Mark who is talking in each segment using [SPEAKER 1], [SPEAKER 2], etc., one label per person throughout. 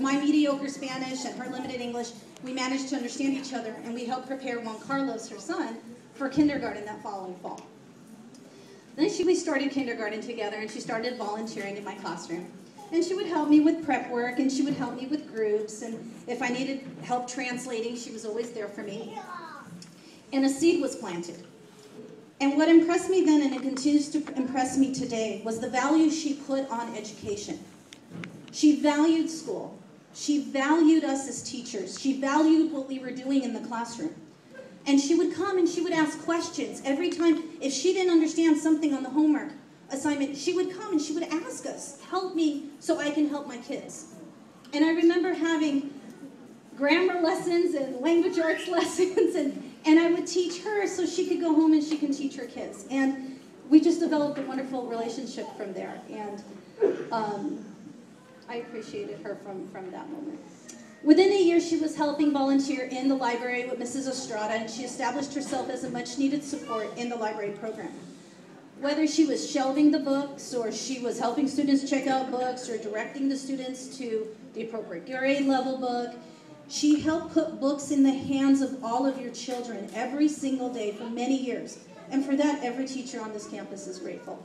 [SPEAKER 1] my mediocre Spanish and her limited English, we managed to understand each other, and we helped prepare Juan Carlos, her son, for kindergarten that following fall. Then we started kindergarten together, and she started volunteering in my classroom. And she would help me with prep work, and she would help me with groups, and if I needed help translating, she was always there for me. And a seed was planted. And what impressed me then, and it continues to impress me today, was the value she put on education. She valued school. She valued us as teachers. She valued what we were doing in the classroom. And she would come and she would ask questions. Every time, if she didn't understand something on the homework assignment, she would come and she would ask us, help me so I can help my kids. And I remember having grammar lessons and language arts lessons, and I would teach her so she could go home and she can teach her kids. And we just developed a wonderful relationship from there. And I appreciated her from that moment. Within a year, she was helping volunteer in the library with Mrs. Estrada, and she established herself as a much-needed support in the library program. Whether she was shelving the books, or she was helping students check out books, or directing the students to the appropriate grade level book, she helped put books in the hands of all of your children every single day for many years. And for that, every teacher on this campus is grateful.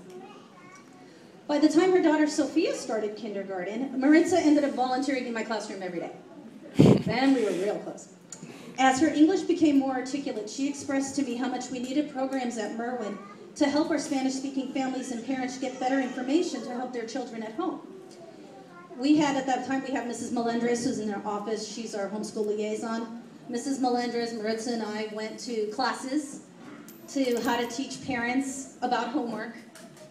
[SPEAKER 1] By the time her daughter Sophia started kindergarten, Maritza ended up volunteering in my classroom every day. Then we were real close. As her English became more articulate, she expressed to me how much we needed programs at Merwin to help our Spanish-speaking families and parents get better information to help their children at home. At that time, we have Mrs. Melendres, who's in our office. She's our homeschool liaison. Mrs. Melendres, Maritza, and I went to classes to how to teach parents about homework,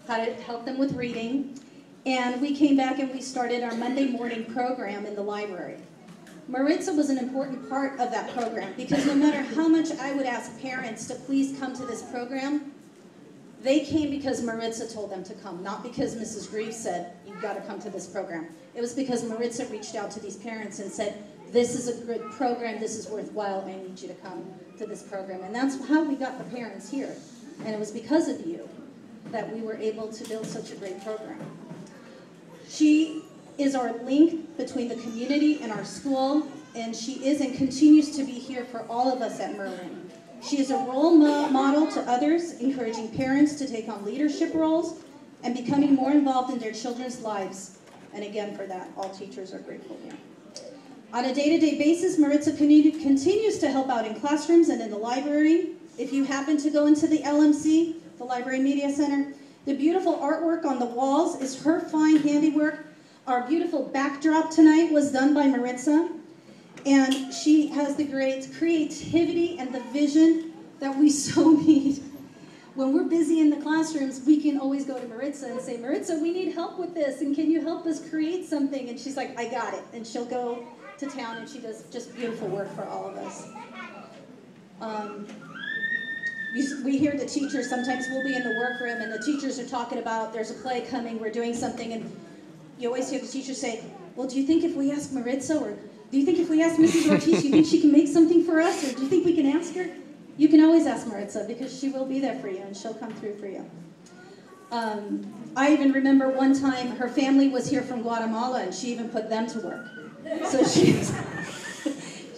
[SPEAKER 1] how to help them with reading, and we came back and we started our Monday morning program in the library. Maritza was an important part of that program because no matter how much I would ask parents to please come to this program, they came because Maritza told them to come, not because Mrs. Greaves said, you've got to come to this program. It was because Maritza reached out to these parents and said, this is a good program, this is worthwhile, I need you to come to this program. And that's how we got the parents here. And it was because of you that we were able to build such a great program. She is our link between the community and our school, and she is and continues to be here for all of us at Merwin. She is a role model to others, encouraging parents to take on leadership roles and becoming more involved in their children's lives. And again, for that, all teachers are grateful here. On a day-to-day basis, Maritza continues to help out in classrooms and in the library. If you happen to go into the LMC, the Library Media Center, the beautiful artwork on the walls is her fine handiwork. Our beautiful backdrop tonight was done by Maritza, and she has the great creativity and the vision that we so need. When we're busy in the classrooms, we can always go to Maritza and say, Maritza, we need help with this, and can you help us create something? And she's like, I got it. And she'll go to town, and she does just beautiful work for all of us. We hear the teachers, sometimes we'll be in the workroom, and the teachers are talking about, there's a play coming, we're doing something, and you always hear the teachers say, well, do you think if we ask Maritza, or do you think if we ask Mrs. Ortiz, do you think she can make something for us, or do you think we can ask her? You can always ask Maritza, because she will be there for you, and she'll come through for you. I even remember one time her family was here from Guatemala, and she even put them to work.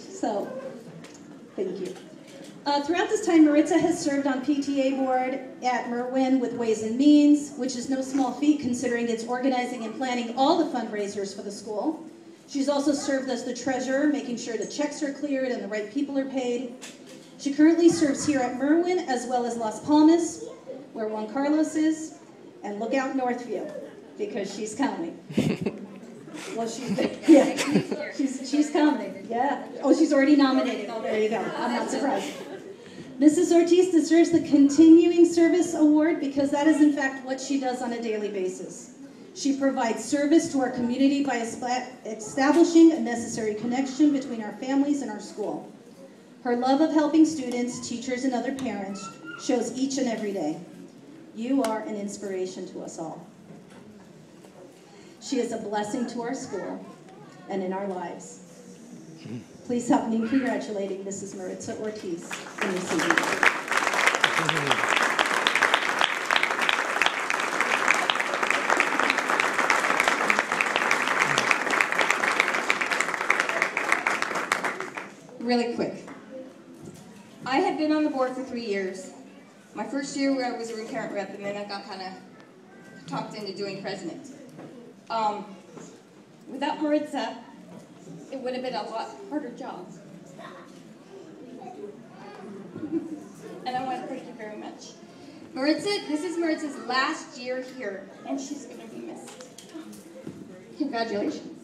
[SPEAKER 1] So thank you. Throughout this time, Maritza has served on PTA board at Merwin with Ways and Means, which is no small feat considering it's organizing and planning all the fundraisers for the school. She's also served as the treasurer, making sure the checks are cleared and the right people are paid. She currently serves here at Merwin as well as Las Palmas, where Juan Carlos is, and look out Northview, because she's coming. Well, she's coming, yeah. Oh, she's already nominated. Oh, there you go. I'm not surprised. Mrs. Ortiz deserves the Continuing Service Award because that is, in fact, what she does on a daily basis. She provides service to our community by establishing a necessary connection between our families and our school. Her love of helping students, teachers, and other parents shows each and every day. You are an inspiration to us all. She is a blessing to our school and in our lives. Please help me in congratulating Mrs. Maritza Ortiz in this evening.
[SPEAKER 2] really quick. I had been on the board for 3 years. My first year I was a parent rep, and then I got kind of talked into doing president. Without Maritza, it would have been a lot harder job. And I want to thank you very much. Maritza, this is Maritza's last year here, and she's going to be missed. Congratulations.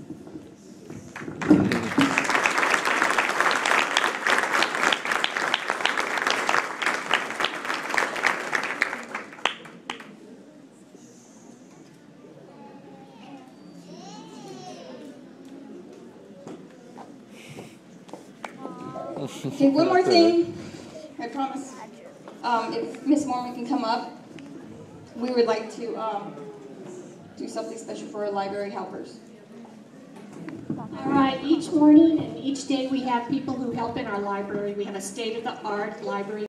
[SPEAKER 2] Okay, one more thing, I promise. If Miss Mormon can come up, we would like to do something special for our library helpers.
[SPEAKER 3] All right, each morning and each day we have people who help in our library. We have a state-of-the-art library